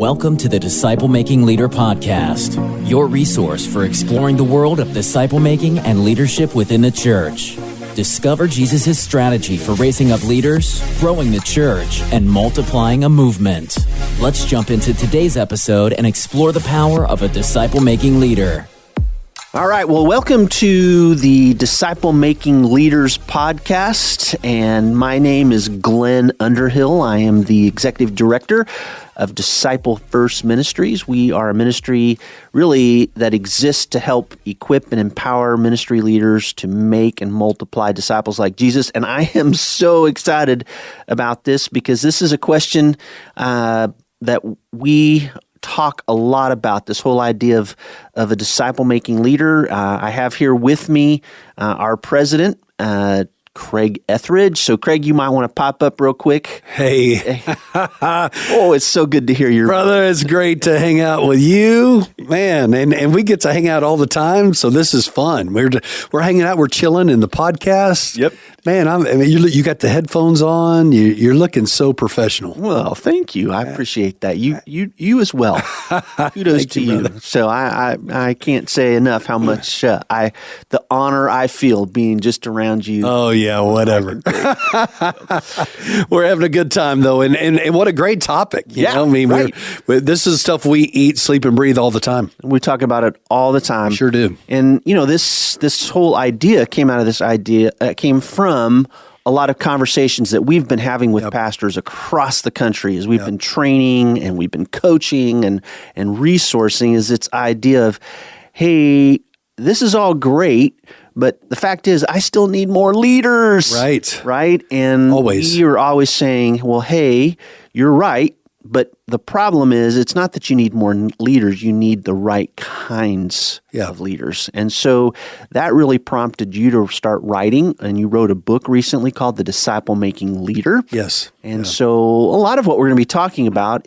Welcome to the Disciple Making Leader Podcast, your resource for exploring the world of disciple making and leadership within the church. Discover Jesus' strategy for raising up leaders, growing the church, and multiplying a movement. Let's jump into today's episode and explore the power of a disciple making leader. All right, well, welcome to the Disciple Making Leaders Podcast, and my name is Glenn Underhill. I am the Executive Director of Disciple First Ministries. We are a ministry really that exists to help equip and empower ministry leaders to make and multiply disciples like Jesus, and I am so excited about this because this is a question that we talk a lot about, this whole idea of a disciple-making leader. I have here with me our president, Craig Etheridge. So, Craig, you might want to pop up real quick. Hey. Oh, it's so good to hear your... Brother, it's great to hang out with you, man. And we get to hang out all the time, so this is fun. We're hanging out, we're chilling in the podcast. Yep. Man, you got the headphones on. You're looking so professional. Well, thank you. I appreciate that. You as well. Kudos to you. Brother. So I can't say enough how much the honor I feel being just around you. Oh yeah, whatever. We're having a good time though, and what a great topic. You know? I mean, right. This is stuff we eat, sleep, and breathe all the time. We talk about it all the time. Sure do. And this whole idea came from a lot of conversations that we've been having with pastors across the country as we've been training and we've been coaching and resourcing, is its idea of, hey, this is all great, but the fact is I still need more leaders. Right? And always. we are always saying, well, hey, you're right. But the problem is, it's not that you need more leaders, you need the right kinds of leaders. And so that really prompted you to start writing, and you wrote a book recently called The Disciple Making Leader. Yes. And so a lot of what we're going to be talking about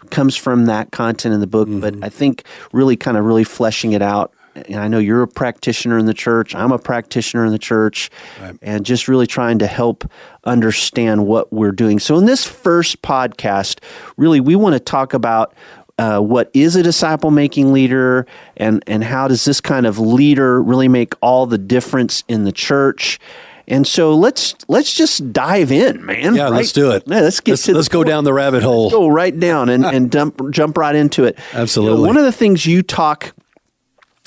comes from that content in the book, but I think really fleshing it out. And I know you're a practitioner in the church. I'm a practitioner in the church, and just really trying to help understand what we're doing. So in this first podcast, really, we want to talk about what is a disciple-making leader, and how does this kind of leader really make all the difference in the church. And so let's just dive in, man. Yeah, right? Let's do it. Yeah, let's go down the rabbit hole. Let's go right down and jump right into it. Absolutely. One of the things you talk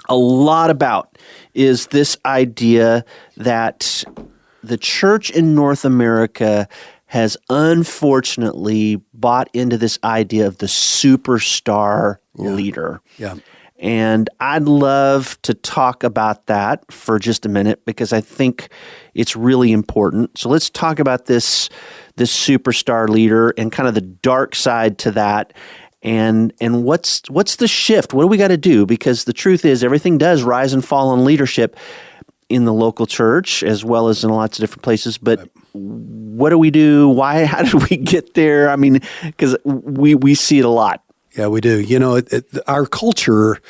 a lot about is this idea that the church in North America has unfortunately bought into this idea of the superstar leader. Yeah. And I'd love to talk about that for just a minute because I think it's really important. So let's talk about this superstar leader and kind of the dark side to that. And what's the shift? What do we got to do? Because the truth is, everything does rise and fall on leadership in the local church as well as in lots of different places. But what do we do? Why? How did we get there? I mean, because we see it a lot. Yeah, we do. You know, our culture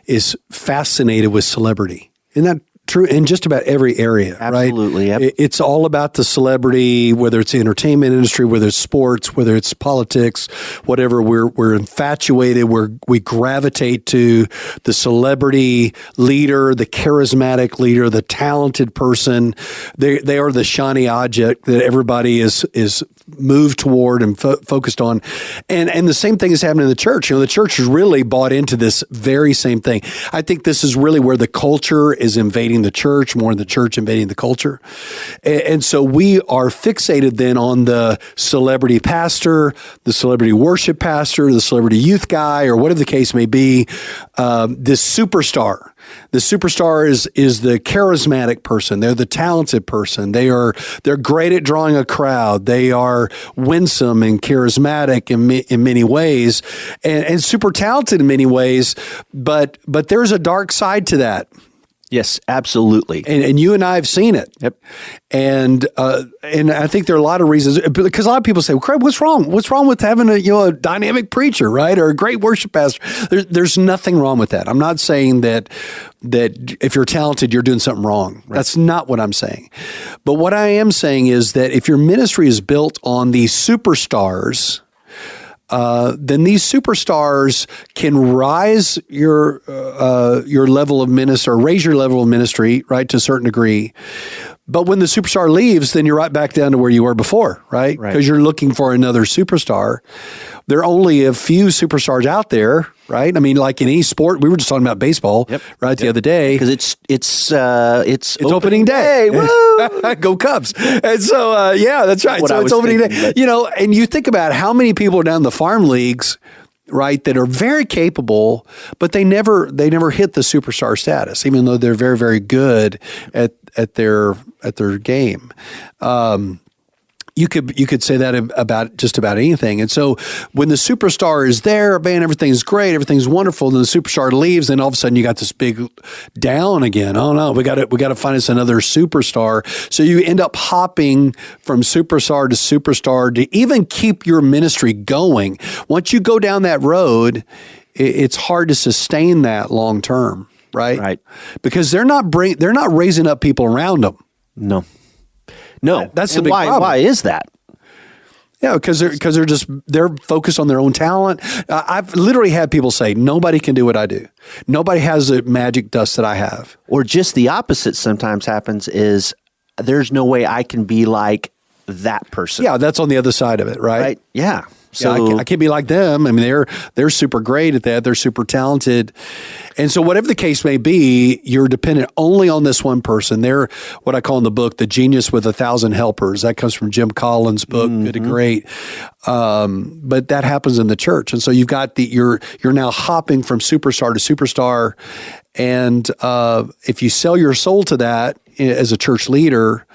is fascinated with celebrity. Isn't that true in just about every area? Absolutely. Right? Yep. It's all about the celebrity, whether it's the entertainment industry, whether it's sports, whether it's politics, whatever. We're infatuated. We gravitate to the celebrity leader, the charismatic leader, the talented person. They are the shiny object that everybody is moved toward and focused on. And the same thing is happening in the church. You know, the church has really bought into this very same thing. I think this is really where the culture is invading the church more than the church invading the culture. And so we are fixated then on the celebrity pastor, the celebrity worship pastor, the celebrity youth guy, or whatever the case may be, this superstar. The superstar is the charismatic person. They're the talented person. They're great at drawing a crowd. They are winsome and charismatic in many ways, and super talented in many ways. But there's a dark side to that. Yes, absolutely. And you and I have seen it. Yep. And I think there are a lot of reasons, because a lot of people say, well, Craig, what's wrong? What's wrong with having a dynamic preacher, right? Or a great worship pastor? There's nothing wrong with that. I'm not saying that if you're talented, you're doing something wrong. Right. That's not what I'm saying. But what I am saying is that if your ministry is built on these superstars, then these superstars can rise your level of ministry, or raise your level of ministry, right, to a certain degree. But when the superstar leaves, then you're right back down to where you were before, right? Because you're looking for another superstar. There are only a few superstars out there, right? I mean, like in any sport, we were just talking about baseball, right, the other day. Because it's opening day. Woo! Go Cubs. And so, that's right. So it's opening day. And you think about how many people are down in the farm leagues, right, that are very capable, but they never hit the superstar status, even though they're very, very good at their game. You could say that about just about anything. And so when the superstar is there, man, everything's great, everything's wonderful. Then the superstar leaves, and all of a sudden you got this big down again. Oh no, we got to find us another superstar. So you end up hopping from superstar to superstar to even keep your ministry going. Once you go down that road, it's hard to sustain that long term, right? Right. Because they're not raising up people around them. No, that's the big problem. Why is that? Yeah, because they're focused on their own talent. I've literally had people say, nobody can do what I do. Nobody has the magic dust that I have. Or just the opposite sometimes happens is there's no way I can be like that person. Yeah, that's on the other side of it, right? Right. Yeah. So I can't be like them. I mean, they're super great at that. They're super talented. And so whatever the case may be, you're dependent only on this one person. They're what I call in the book, the genius with 1,000 helpers. That comes from Jim Collins' book, Good to Great. But that happens in the church. And so you've got you're now hopping from superstar to superstar. And if you sell your soul to that as a church leader,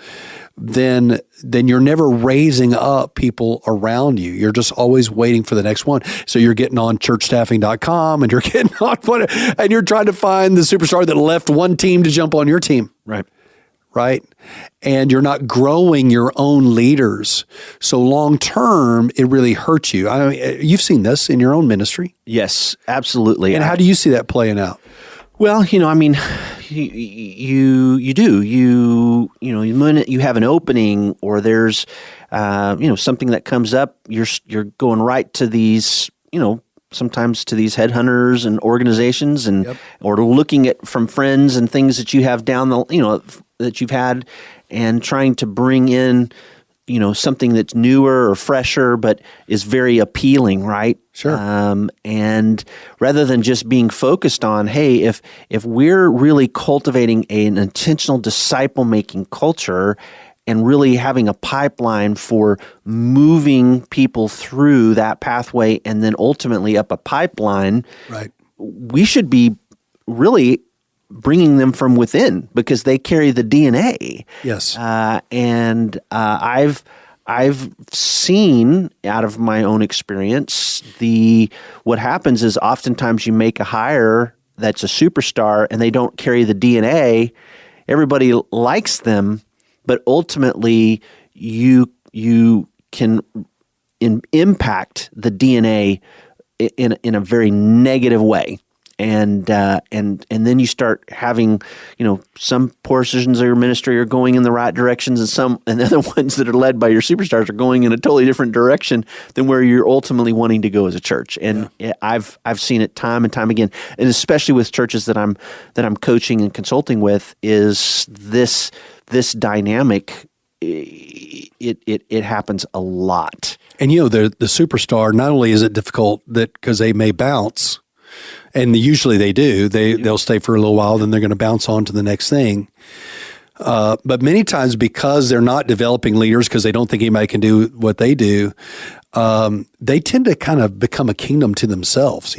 then you're never raising up people around you. You're just always waiting for the next one. So you're getting on churchstaffing.com and you're getting on and you're trying to find the superstar that left one team to jump on your team. Right. And you're not growing your own leaders. So long term, it really hurts you. I mean, you've seen this in your own ministry. Yes, absolutely. And how do you see that playing out? Well, I mean, you do. You have an opening, or there's something that comes up. You're going right to these, sometimes to these headhunters and organizations, and or looking at from friends and things that you have down that you've had, and trying to bring in something that's newer or fresher, but is very appealing, right? Sure. And rather than just being focused on, hey, if we're really cultivating an intentional disciple-making culture and really having a pipeline for moving people through that pathway and then ultimately up a pipeline, right, we should be really bringing them from within because they carry the DNA. Yes. And I've seen out of my own experience what happens is oftentimes you make a hire that's a superstar and they don't carry the DNA. Everybody likes them, but ultimately you can impact the DNA in a very negative way. And then you start having, some portions of your ministry are going in the right directions, and the other ones that are led by your superstars are going in a totally different direction than where you're ultimately wanting to go as a church. And I've seen it time and time again, and especially with churches that I'm coaching and consulting with, is this dynamic. It happens a lot. And the superstar, not only is it difficult because they may bounce. And usually they do. They'll stay for a little while, then they're going to bounce on to the next thing. But many times, because they're not developing leaders, because they don't think anybody can do what they do, they tend to kind of become a kingdom to themselves.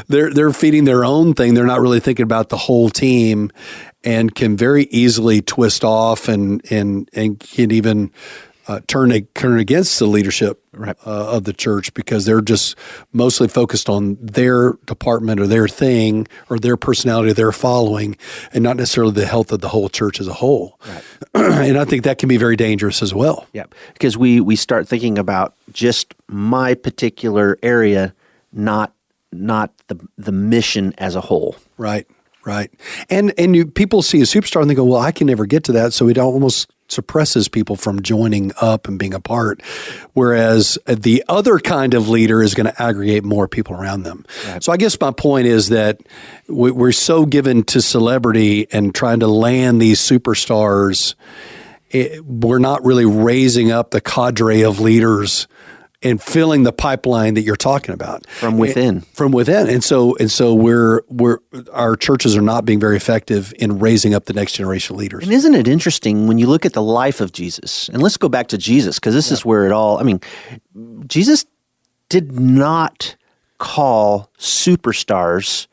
They're feeding their own thing. They're not really thinking about the whole team, and can very easily twist off and can even turn against the leadership of the church, because they're just mostly focused on their department or their thing or their personality they're following, and not necessarily the health of the whole church as a whole. Right. And I think that can be very dangerous as well. Yeah, because we start thinking about just my particular area, not the mission as a whole. Right. And people see a superstar and they go, well, I can never get to that, so it almost suppresses people from joining up and being a part. Whereas the other kind of leader is going to aggregate more people around them. Right. So I guess my point is that we're so given to celebrity and trying to land these superstars. We're not really raising up the cadre of leaders and filling the pipeline that you're talking about from within. And so our churches are not being very effective in raising up the next generation of leaders. And isn't it interesting when you look at the life of Jesus? And let's go back to Jesus, because this is where it all. I mean, Jesus did not call superstars,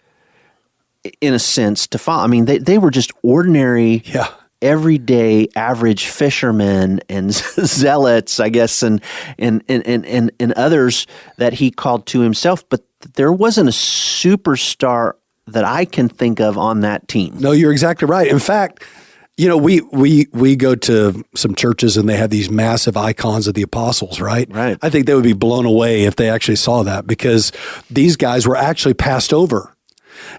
in a sense, to follow. I mean, they were just ordinary. Yeah. Everyday average fishermen and zealots, I guess, and others that he called to himself. But there wasn't a superstar that I can think of on that team. No, you're exactly right. In fact, we go to some churches and they have these massive icons of the apostles, right? Right. I think they would be blown away if they actually saw that, because these guys were actually passed over.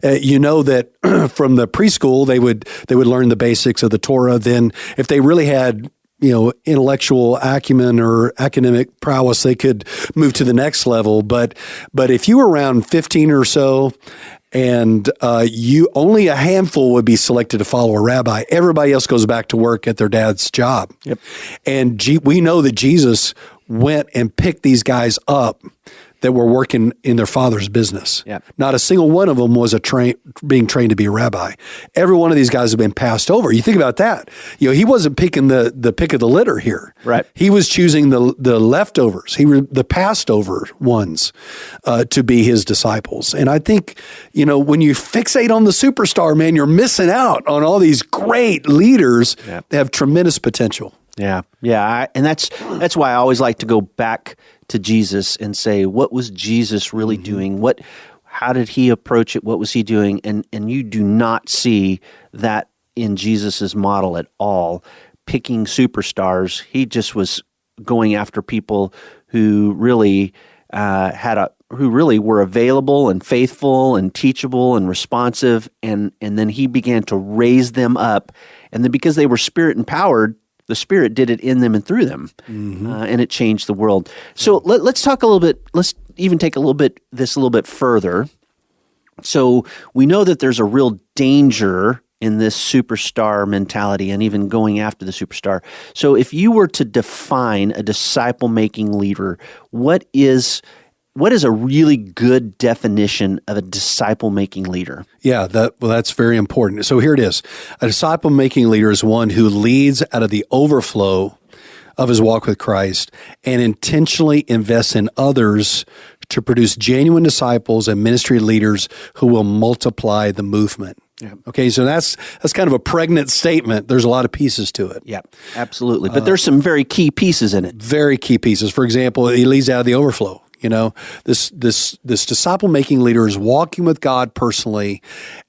That from the preschool they would learn the basics of the Torah. Then, if they really had intellectual acumen or academic prowess, they could move to the next level. But if you were around 15 or so, and you only a handful would be selected to follow a rabbi, everybody else goes back to work at their dad's job. Yep. And we know that Jesus went and picked these guys up that were working in their father's business. Yep. Not a single one of them was being trained to be a rabbi. Every one of these guys have been passed over. You think about that. He wasn't picking the pick of the litter here. Right. He was choosing the leftovers. He were the passed over ones to be his disciples. And I think, when you fixate on the superstar, man, you're missing out on all these great leaders that have tremendous potential. Yeah. Yeah. And that's why I always like to go back to Jesus and say, what was Jesus really doing? How did he approach it? What was he doing? And you do not see that in Jesus's model at all. Picking superstars, he just was going after people who really who really were available and faithful and teachable and responsive, and then he began to raise them up, and then because they were Spirit empowered, the Spirit did it in them and through them, and it changed the world. So let's talk a little bit. Let's even take a little bit further. So we know that there's a real danger in this superstar mentality and even going after the superstar. So if you were to define a disciple-making leader, what is a really good definition of a disciple-making leader? Yeah, that's very important. So here it is. A disciple-making leader is one who leads out of the overflow of his walk with Christ and intentionally invests in others to produce genuine disciples and ministry leaders who will multiply the movement. Yeah. Okay, so that's kind of a pregnant statement. There's a lot of pieces to it. Yeah, absolutely. But there's some very key pieces in it. Very key pieces. For example, he leads out of the overflow. This disciple-making leader is walking with God personally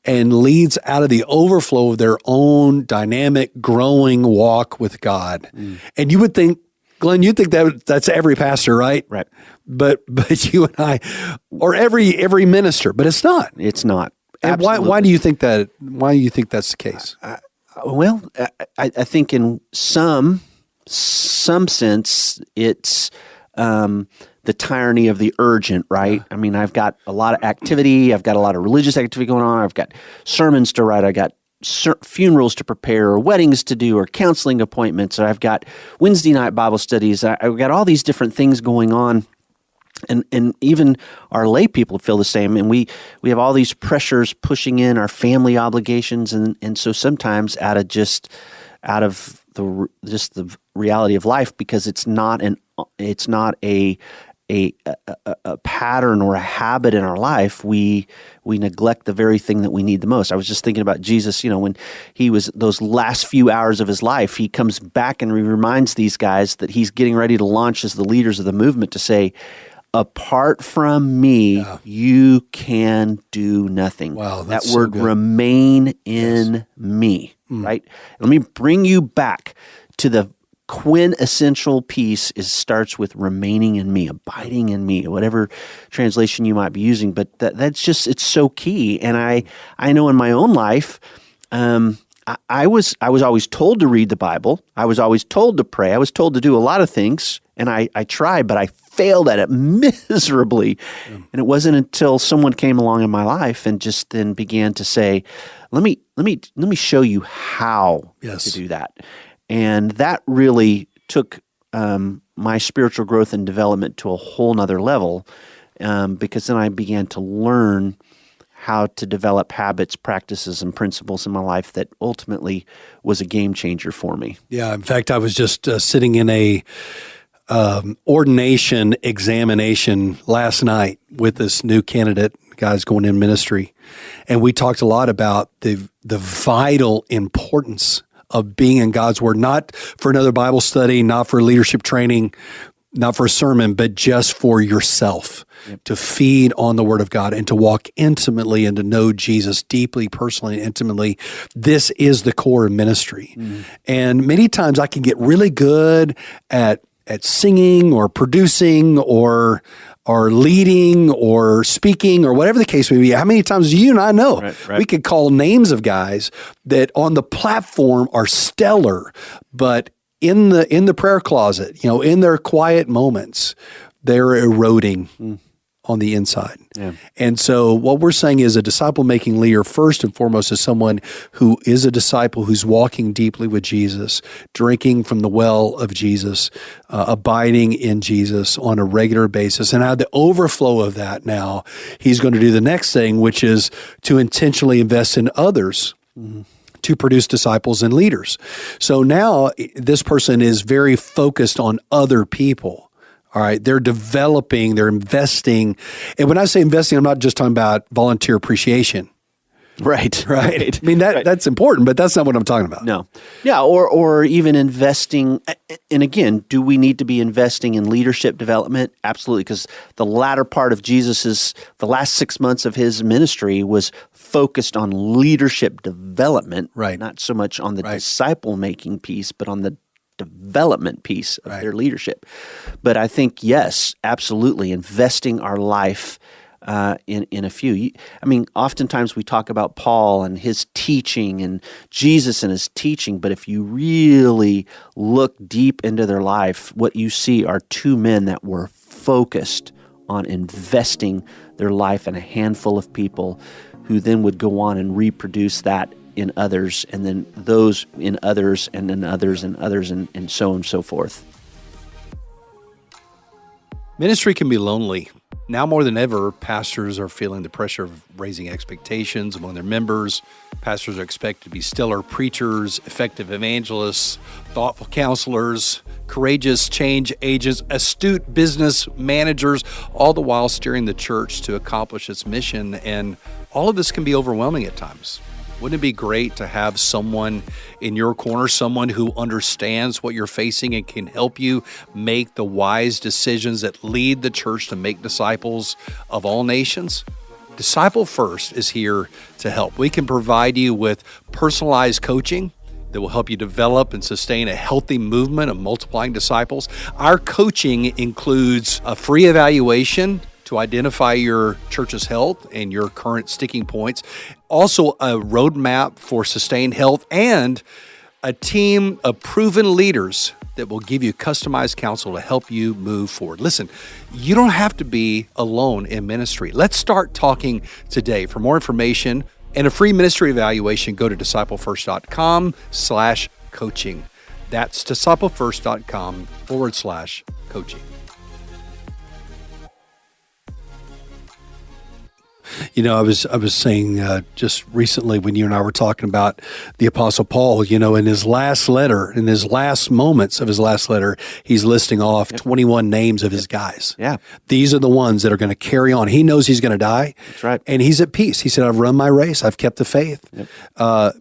and leads out of the overflow of their own dynamic, growing walk with God. And you would think, Glenn, you'd think that's every pastor, right? Right. But you and I, or every minister, but it's not. It's not. And why do you think that? Why do you think that's the case? I think in some sense it's the tyranny of the urgent, right? I mean, I've got a lot of activity. I've got a lot of religious activity going on. I've got sermons to write. I got funerals to prepare, or weddings to do, or counseling appointments. Or I've got Wednesday night Bible studies. I've got all these different things going on. And even our lay people feel the same. And we have all these pressures pushing in, our family obligations. And so sometimes out of the reality of life, because it's not a pattern or a habit in our life, we neglect the very thing that we need the most. I was just thinking about Jesus, when he was those last few hours of his life, he comes back and he reminds these guys that he's getting ready to launch as the leaders of the movement to say, apart from me, you can do nothing. Wow, that word, so remain in me, right? Let me bring you back to the quintessential piece starts with remaining in me, abiding in me, whatever translation you might be using. But that's just, it's so key. And I know in my own life, I was always told to read the Bible. I was always told to pray. I was told to do a lot of things, and I tried, but I failed at it miserably. Yeah. And it wasn't until someone came along in my life and just then began to say, "Let me show you how to do that." And that really took my spiritual growth and development to a whole nother level, because then I began to learn how to develop habits, practices, and principles in my life that ultimately was a game changer for me. Yeah. In fact, I was just sitting in a ordination examination last night with this new candidate, guys going in ministry, and we talked a lot about the vital importance of being in God's Word, not for another Bible study, not for leadership training, not for a sermon, but just for yourself. Yep. To feed on the Word of God and to walk intimately and to know Jesus deeply, personally, and intimately. This is the core of ministry. Mm. And many times I can get really good at singing or producing or leading or speaking or whatever the case may be. How many times do you and I know? Right. We could call names of guys that on the platform are stellar, but in the prayer closet, in their quiet moments, they're eroding on the inside. Yeah. And so what we're saying is a disciple-making leader, first and foremost, is someone who is a disciple who's walking deeply with Jesus, drinking from the well of Jesus, abiding in Jesus on a regular basis. And out of the overflow of that now, he's going to do the next thing, which is to intentionally invest in others. Mm-hmm. To produce disciples and leaders. So now this person is very focused on other people. All right, they're developing, they're investing. And when I say investing, I'm not just talking about volunteer appreciation. Right. I mean, that's important, but that's not what I'm talking about. No. Yeah, or even investing. And again, do we need to be investing in leadership development? Absolutely, because the latter part of the last 6 months of his ministry was focused on leadership development, right? Not so much on the disciple-making piece, but on the development piece of their leadership. But I think, yes, absolutely, investing our life in a few. I mean, oftentimes we talk about Paul and his teaching and Jesus and his teaching, but if you really look deep into their life, what you see are two men that were focused on investing their life in a handful of people who then would go on and reproduce that in others, and then those in others, and then others and others, and so on and so forth. Ministry can be lonely. Now more than ever, pastors are feeling the pressure of raising expectations among their members. Pastors are expected to be stellar preachers, effective evangelists, thoughtful counselors, courageous change agents, astute business managers, all the while steering the church to accomplish its mission. And all of this can be overwhelming at times. Wouldn't it be great to have someone in your corner, someone who understands what you're facing and can help you make the wise decisions that lead the church to make disciples of all nations? Disciple First is here to help. We can provide you with personalized coaching that will help you develop and sustain a healthy movement of multiplying disciples. Our coaching includes a free evaluation to identify your church's health and your current sticking points, also a roadmap for sustained health, and a team of proven leaders that will give you customized counsel to help you move forward. Listen, you don't have to be alone in ministry. Let's start talking today. For more information and a free ministry evaluation, go to disciplefirst.com/coaching. That's disciplefirst.com/coaching. You know, I was saying just recently when you and I were talking about the Apostle Paul, you know, in his last letter, in his last moments of his last letter, he's listing off 21 names of his guys. Yeah. These are the ones that are going to carry on. He knows he's going to die. That's right. And he's at peace. He said, I've run my race. I've kept the faith.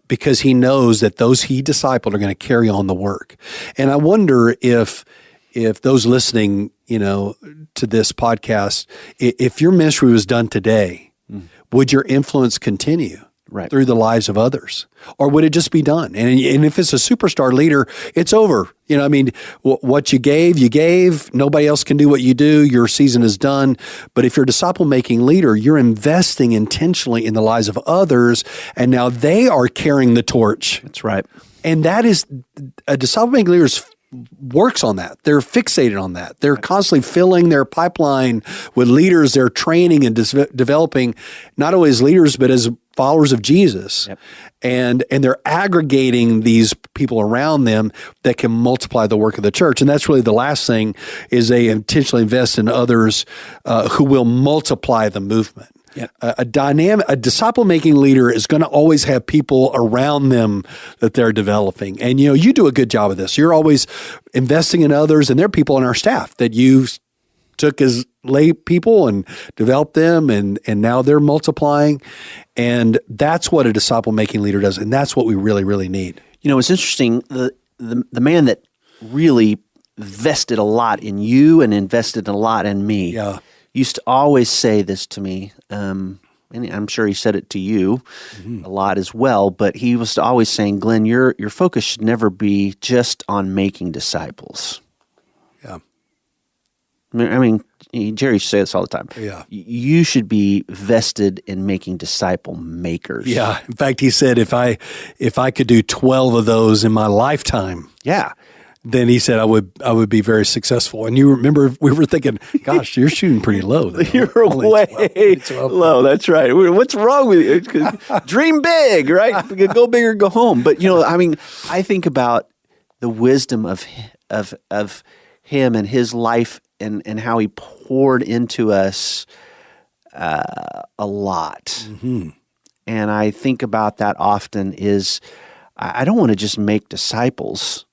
Because he knows that those he discipled are going to carry on the work. And I wonder if those listening, you know, to this podcast, if your ministry was done today, would your influence continue? through the lives of others? Or would it just be done? And if it's a superstar leader, it's over. I mean, what you gave. Nobody else can do what you do. Your season is done. But if you're a disciple-making leader, you're investing intentionally in the lives of others, and now they are carrying the torch. That's right. And that is, a disciple-making leader works on that. They're fixated on that. They're constantly filling their pipeline with leaders they're training and developing, not only as leaders, but as followers of Jesus. Yep. And they're aggregating these people around them that can multiply the work of the church. And that's really the last thing, is they intentionally invest in others who will multiply the movement. Yeah. A disciple-making leader is going to always have people around them that they're developing. And, you do a good job of this. You're always investing in others, and there are people on our staff that you took as lay people and developed them, and now they're multiplying. And that's what a disciple-making leader does, and that's what we really, really need. It's interesting. The man that really invested a lot in you and invested a lot in me used to always say this to me, and I'm sure he said it to you a lot as well, but he was always saying, Glenn, your focus should never be just on making disciples. Yeah. I mean, Jerry used to say this all the time. Yeah. You should be vested in making disciple makers. Yeah. In fact, he said, if I could do 12 of those in my lifetime. Yeah. Then he said, I would be very successful. And you remember, we were thinking, gosh, you're shooting pretty low. You're way 12. Low. That's right. What's wrong with you? Dream big, right? Go big or go home. But, I think about the wisdom of him and his life and how he poured into us a lot. Mm-hmm. And I think about that often is, I don't want to just make disciples.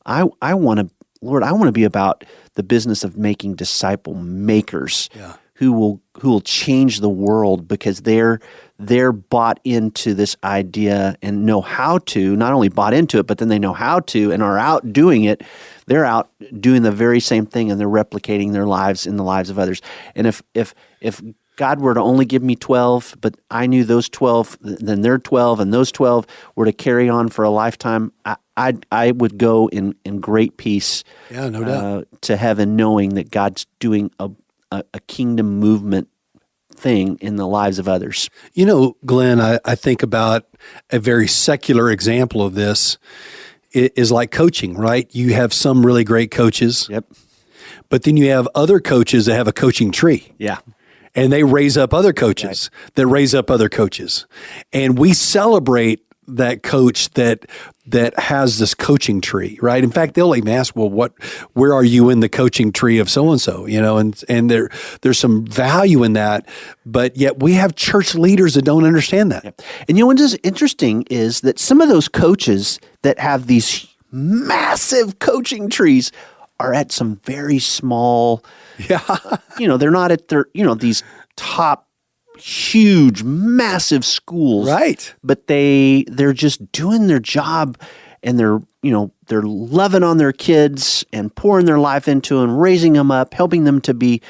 I want to be about the business of making disciple makers who will change the world, because they're bought into this idea and know how to, not only bought into it, but then they know how to and are out doing it. They're out doing the very same thing, and they're replicating their lives in the lives of others. And if God were to only give me 12, but I knew those 12, then they're 12, and those 12 were to carry on for a lifetime, I would go in great peace no doubt. To heaven, knowing that God's doing a kingdom movement thing in the lives of others. Glenn, I think about a very secular example of this is like coaching, right? You have some really great coaches. Yep. But then you have other coaches that have a coaching tree. Yeah. And they raise up other coaches that raise up other coaches. And we celebrate that coach that has this coaching tree, right? In fact, they'll even ask, well, where are you in the coaching tree of so-and-so, and there's some value in that, but yet we have church leaders that don't understand that. Yep. And what is interesting is that some of those coaches that have these massive coaching trees are at some very small, they're not at their, these top huge, massive schools, right? But they're just doing their job, and they're loving on their kids and pouring their life into and raising them up, helping them to be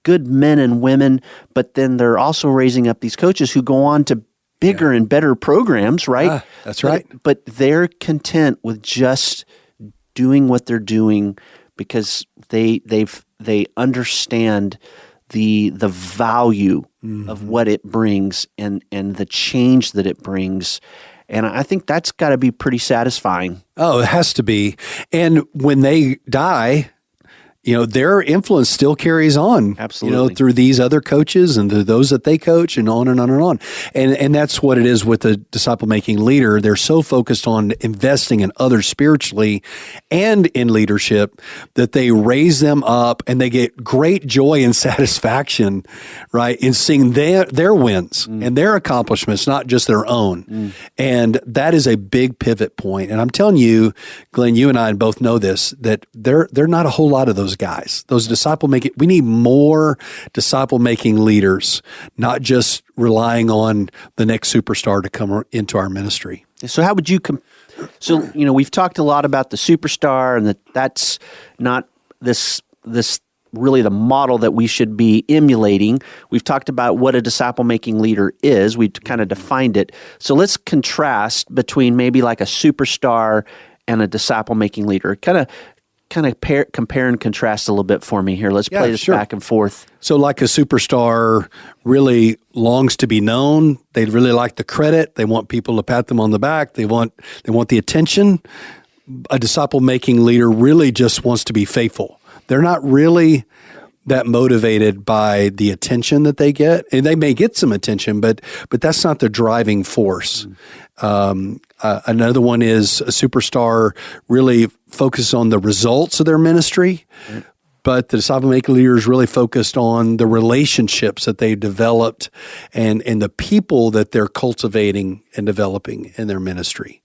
good men and women. But then they're also raising up these coaches who go on to bigger and better programs, right? That's right. But they're content with just doing what they're doing because they understand the value of what it brings and the change that it brings. And I think that's got to be pretty satisfying. Oh, it has to be. And when they die, their influence still carries on. Absolutely. Through these other coaches and through those that they coach, and on and on and on. And that's what it is with the disciple-making leader. They're so focused on investing in others spiritually and in leadership that they raise them up, and they get great joy and satisfaction, right, in seeing their wins and their accomplishments, not just their own. And that is a big pivot point. And I'm telling you, Glenn, you and I both know this, that there are not a whole lot of those guys, those disciple-making. We need more disciple-making leaders, not just relying on the next superstar to come into our ministry. So how would you we've talked a lot about the superstar, and that's not this really the model that we should be emulating. We've talked about what a disciple-making leader is. We've kind of defined it. So let's contrast between maybe like a superstar and a disciple-making leader. Kind of compare and contrast a little bit for me here. Let's play this back and forth. So like a superstar really longs to be known. They really like the credit. They want people to pat them on the back. They want the attention. A disciple-making leader really just wants to be faithful. They're not really that motivated by the attention that they get. And they may get some attention, but that's not the driving force. Another one is a superstar really focuses on the results of their ministry, but the disciple-making leader is really focused on the relationships that they've developed and the people that they're cultivating and developing in their ministry.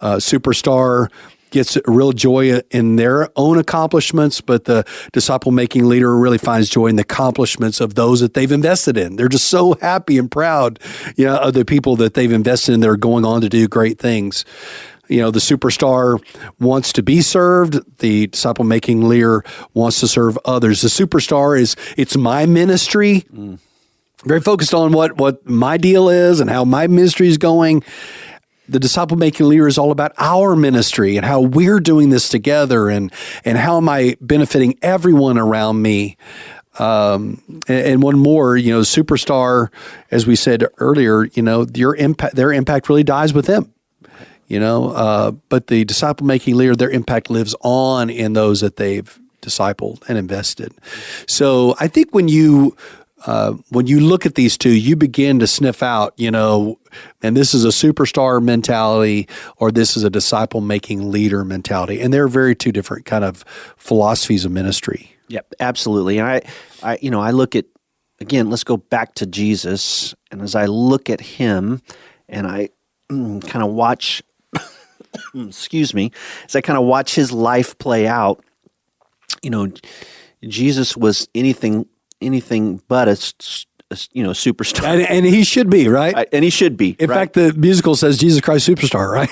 Superstar gets real joy in their own accomplishments, but the disciple-making leader really finds joy in the accomplishments of those that they've invested in. They're just so happy and proud, of the people that they've invested in that are going on to do great things. The superstar wants to be served. The disciple-making leader wants to serve others. The superstar it's my ministry. Very focused on what my deal is and how my ministry is going. The disciple-making leader is all about our ministry and how we're doing this together and how am I benefiting everyone around me. And one more, superstar, as we said earlier, their impact really dies with them. But the disciple-making leader, their impact lives on in those that they've discipled and invested. So I think when you look at these two, you begin to sniff out, and this is a superstar mentality or this is a disciple-making leader mentality. And they're very two different kind of philosophies of ministry. Yep, absolutely. And I look at, again, let's go back to Jesus. And as I look at him and I kind of watch, excuse me, as I kind of watch his life play out, Jesus was anything but a superstar. And he should be, right? And he should be. In fact, the musical says Jesus Christ Superstar, right?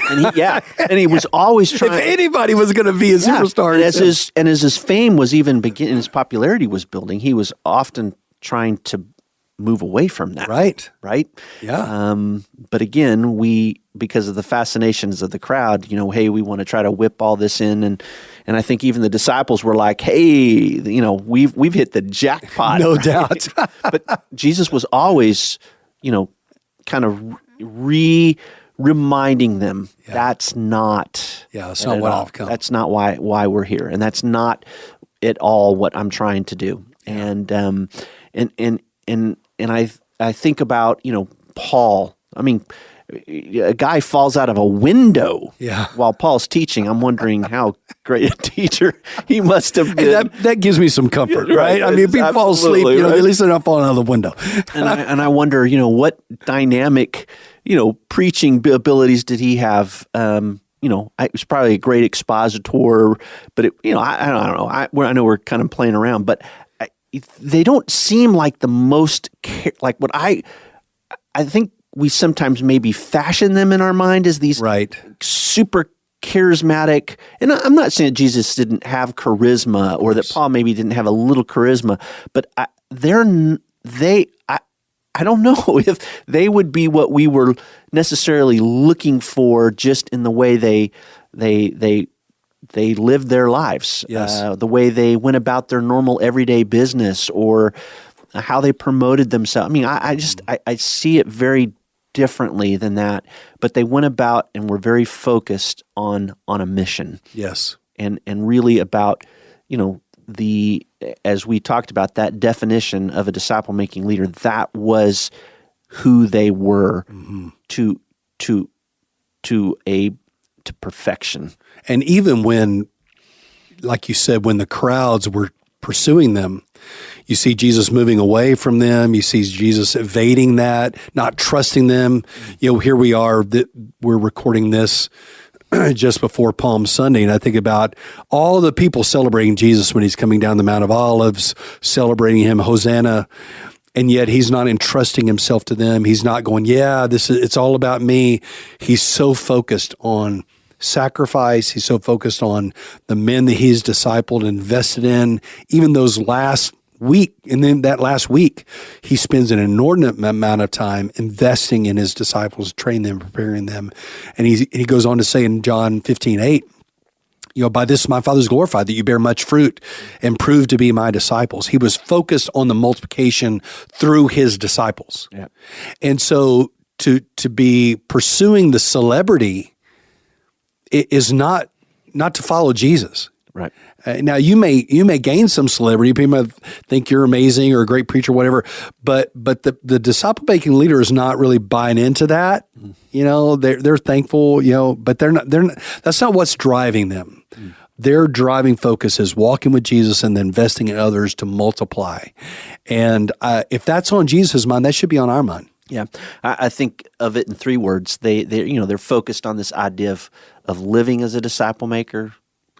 And he was always trying. If anybody was going to be a superstar. And as his fame was even beginning, his popularity was building, he was often trying to move away from that. Right? Yeah. But again, because of the fascinations of the crowd, hey, we want to try to whip all this in. And I think even the disciples were like, hey, we've hit the jackpot. No doubt. But Jesus was always, kind of reminding them that's not. Yeah, that's not what I've come. That's not why we're here. And that's not at all what I'm trying to do. Yeah. And I think about, Paul. I mean, a guy falls out of a window while Paul's teaching. I'm wondering how great a teacher he must have been. That gives me some comfort, right? I mean, if people fall asleep, right? At least they're not falling out of the window. and I wonder, what dynamic, preaching abilities did he have? It was probably a great expositor, but I don't know. I know we're kind of playing around, but they don't seem like the most like what I think we sometimes maybe fashion them in our mind as these super charismatic. And I'm not saying that Jesus didn't have charisma or that Paul maybe didn't have a little charisma, but I don't know if they would be what we were necessarily looking for just in the way they lived their lives, the way they went about their normal everyday business or how they promoted themselves. I mean, I see it very differently than that, but they went about and were very focused on a mission. Yes. And really about, as we talked about, that definition of a disciple-making leader, that was who they were to perfection. And even when, like you said, when the crowds were pursuing them, you see Jesus moving away from them. You see Jesus evading that, not trusting them. Here we are, we're recording this just before Palm Sunday, and I think about all the people celebrating Jesus when he's coming down the Mount of Olives, celebrating him, Hosanna, and yet he's not entrusting himself to them. He's not going, it's all about me. He's so focused on sacrifice. He's so focused on the men that he's discipled and invested in, even those last week. And then that last week, he spends an inordinate amount of time investing in his disciples, training them, preparing them. And he goes on to say in John 15:8, by this my Father is glorified, that you bear much fruit and prove to be my disciples. He was focused on the multiplication through his disciples. Yeah. And so to be pursuing the celebrity is not to follow Jesus. Right. Now you may gain some celebrity. People might think you're amazing or a great preacher, whatever. But the disciple making leader is not really buying into that. They're thankful. But they're not. That's not what's driving them. Their driving focus is walking with Jesus and then investing in others to multiply. And if that's on Jesus' mind, that should be on our mind. Yeah, I think of it in three words. They're focused on this idea of living as a disciple maker.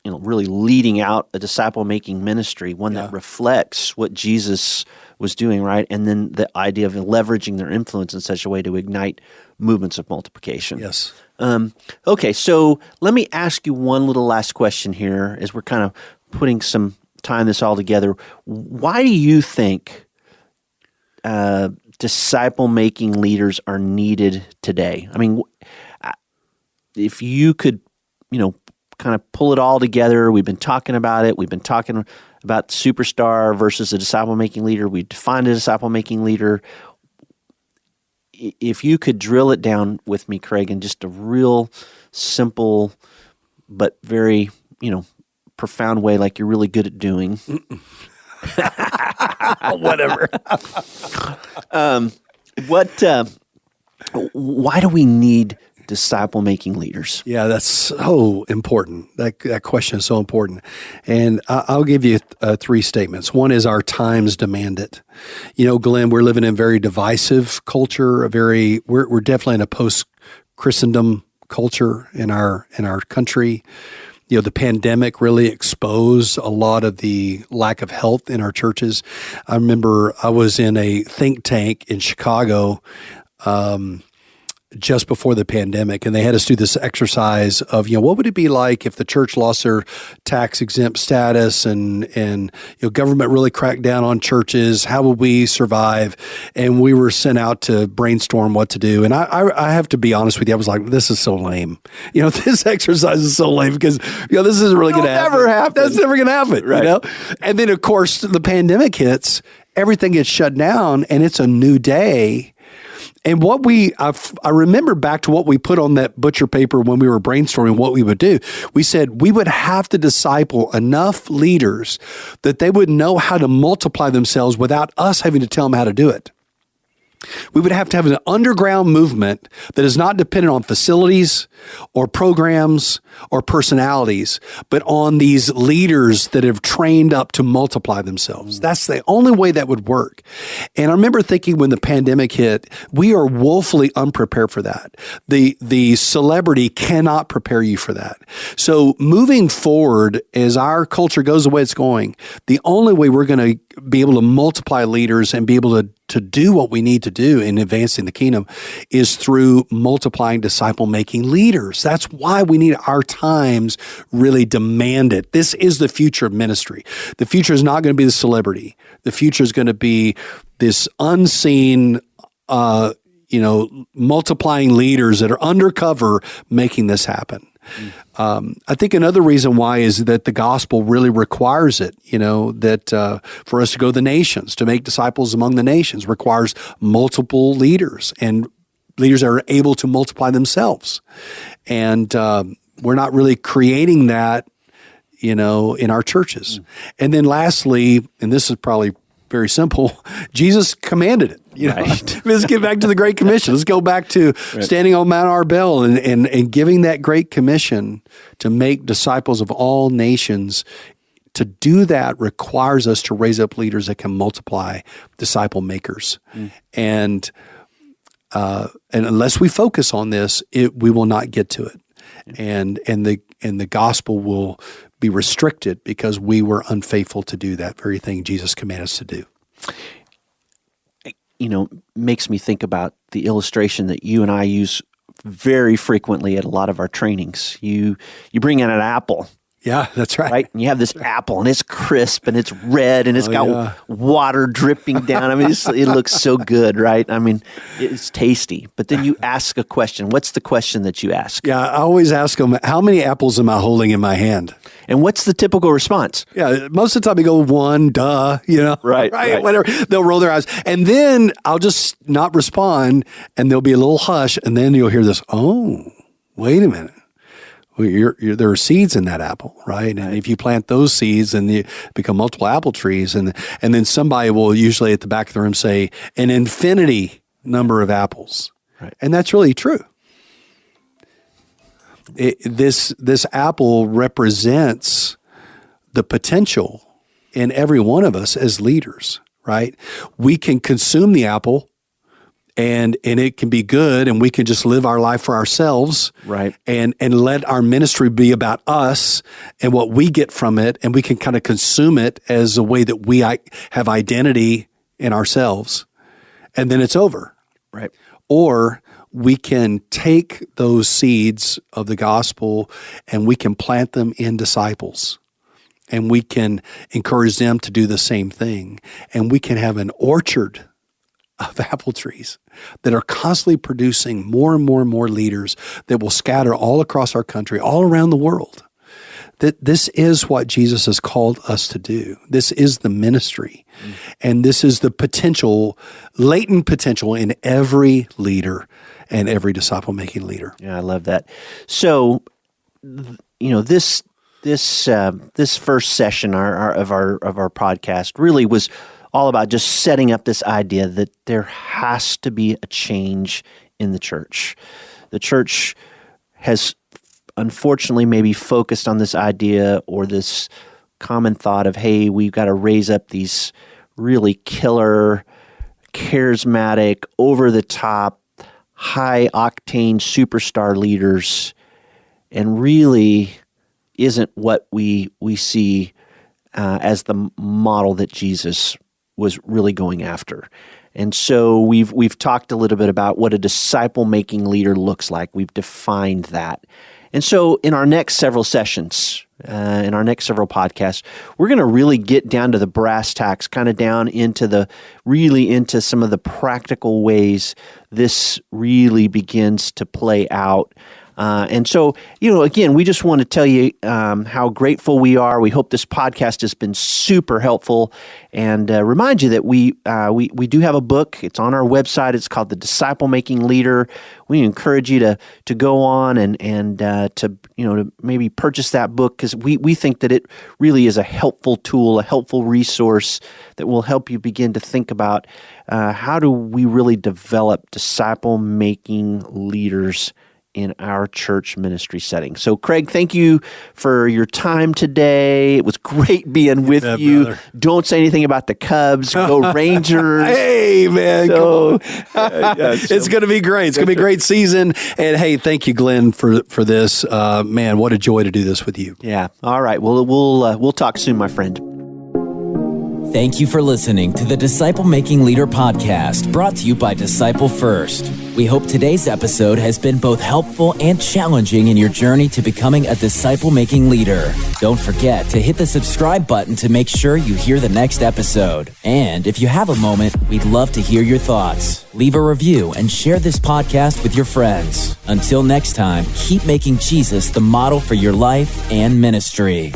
Really leading out a disciple-making ministry, one that reflects what Jesus was doing, right? And then the idea of leveraging their influence in such a way to ignite movements of multiplication. Yes. Okay, so let me ask you one little last question here as we're kind of tying this all together. Why do you think disciple-making leaders are needed today? I mean, if you could, kind of pull it all together. We've been talking about it. We've been talking about superstar versus a disciple-making leader. We defined a disciple-making leader. If you could drill it down with me, Craig, in just a real simple but very, profound way, like you're really good at doing. Whatever. Why do we need disciple-making leaders? Yeah, that's so important. That question is so important. And I'll give you three statements. One is our times demand it. Glenn, we're living in a very divisive culture, we're definitely in a post-Christendom culture in our country. The pandemic really exposed a lot of the lack of health in our churches. I remember I was in a think tank in Chicago, just before the pandemic, and they had us do this exercise of, what would it be like if the church lost their tax exempt status and government really cracked down on churches? How would we survive? And we were sent out to brainstorm what to do. And I have to be honest with you, I was like, this is so lame. This exercise is so lame because, this isn't really going to happen. Never happen. That's never going to happen, right? And then, of course, the pandemic hits, everything gets shut down, and it's a new day. And I remember back to what we put on that butcher paper when we were brainstorming what we would do. We said we would have to disciple enough leaders that they would know how to multiply themselves without us having to tell them how to do it. We would have to have an underground movement that is not dependent on facilities or programs or personalities, but on these leaders that have trained up to multiply themselves. That's the only way that would work. And I remember thinking when the pandemic hit, we are woefully unprepared for that. The celebrity cannot prepare you for that. So moving forward, as our culture goes the way it's going, the only way we're going to be able to multiply leaders and be able to do what we need to do in advancing the kingdom is through multiplying disciple-making leaders. That's why we need our times really demand it. This is the future of ministry. The future is not going to be the celebrity. The future is going to be this unseen, multiplying leaders that are undercover making this happen. I think another reason why is that the gospel really requires it, that for us to go to the nations, to make disciples among the nations requires multiple leaders and leaders that are able to multiply themselves. And we're not really creating that, in our churches. And then lastly, and this is probably very simple, Jesus commanded it. Right. Let's get back to the Great Commission. Let's go back to standing on Mount Arbel and giving that Great Commission to make disciples of all nations. To do that requires us to raise up leaders that can multiply disciple makers. And unless we focus on this, we will not get to it. And the gospel will be restricted because we were unfaithful to do that very thing Jesus commanded us to do. Makes me think about the illustration that you and I use very frequently at a lot of our trainings. You bring in an apple. Yeah, that's right. Right? And you have this apple, and it's crisp, and it's red, and it's got water dripping down. I mean, it looks so good, right? I mean, it's tasty. But then you ask a question. What's the question that you ask? Yeah, I always ask them, how many apples am I holding in my hand? And what's the typical response? Yeah, most of the time they go, one, duh, Right. Whatever. They'll roll their eyes. And then I'll just not respond, and there'll be a little hush, and then you'll hear this, oh, wait a minute. There are seeds in that apple, right? And if you plant those seeds, and you become multiple apple trees, and then somebody will usually at the back of the room say an infinity number of apples, right? And that's really true. This apple represents the potential in every one of us as leaders, right? We can consume the apple. And it can be good, and we can just live our life for ourselves, right? And let our ministry be about us and what we get from it, and we can kind of consume it as a way that we have identity in ourselves, and then it's over, right? Or we can take those seeds of the gospel and we can plant them in disciples, and we can encourage them to do the same thing, and we can have an orchard of apple trees that are constantly producing more and more and more leaders that will scatter all across our country, all around the world. That this is what Jesus has called us to do. This is the ministry. And this is the potential, latent potential in every leader and every disciple-making leader. Yeah, I love that. So, this first session of our podcast really was all about just setting up this idea that there has to be a change in the church. The church has unfortunately maybe focused on this idea or this common thought of, hey, we've got to raise up these really killer, charismatic, over-the-top, high-octane superstar leaders, and really isn't what we see as the model that Jesus was really going after. And so we've talked a little bit about what a disciple-making leader looks like. We've defined that. And so in our next several sessions, in our next several podcasts, we're going to really get down to the brass tacks, kind of down into some of the practical ways this really begins to play out. And so, again, we just want to tell you how grateful we are. We hope this podcast has been super helpful, and remind you that we do have a book. It's on our website. It's called The Disciple Making Leader. We encourage you to go on and to maybe purchase that book, because we think that it really is a helpful tool, a helpful resource that will help you begin to think about how do we really develop disciple making leaders in our church ministry setting. So, Craig, thank you for your time today. It was great being with you. Brother. Don't say anything about the Cubs. Go Rangers. Hey, man. So, it's going to be great. It's going to be a great season. And, hey, thank you, Glenn, for this. Man, what a joy to do this with you. Yeah. All right. Well, we'll talk soon, my friend. Thank you for listening to the Disciple Making Leader podcast, brought to you by Disciple First. We hope today's episode has been both helpful and challenging in your journey to becoming a disciple-making leader. Don't forget to hit the subscribe button to make sure you hear the next episode. And if you have a moment, we'd love to hear your thoughts. Leave a review and share this podcast with your friends. Until next time, keep making Jesus the model for your life and ministry.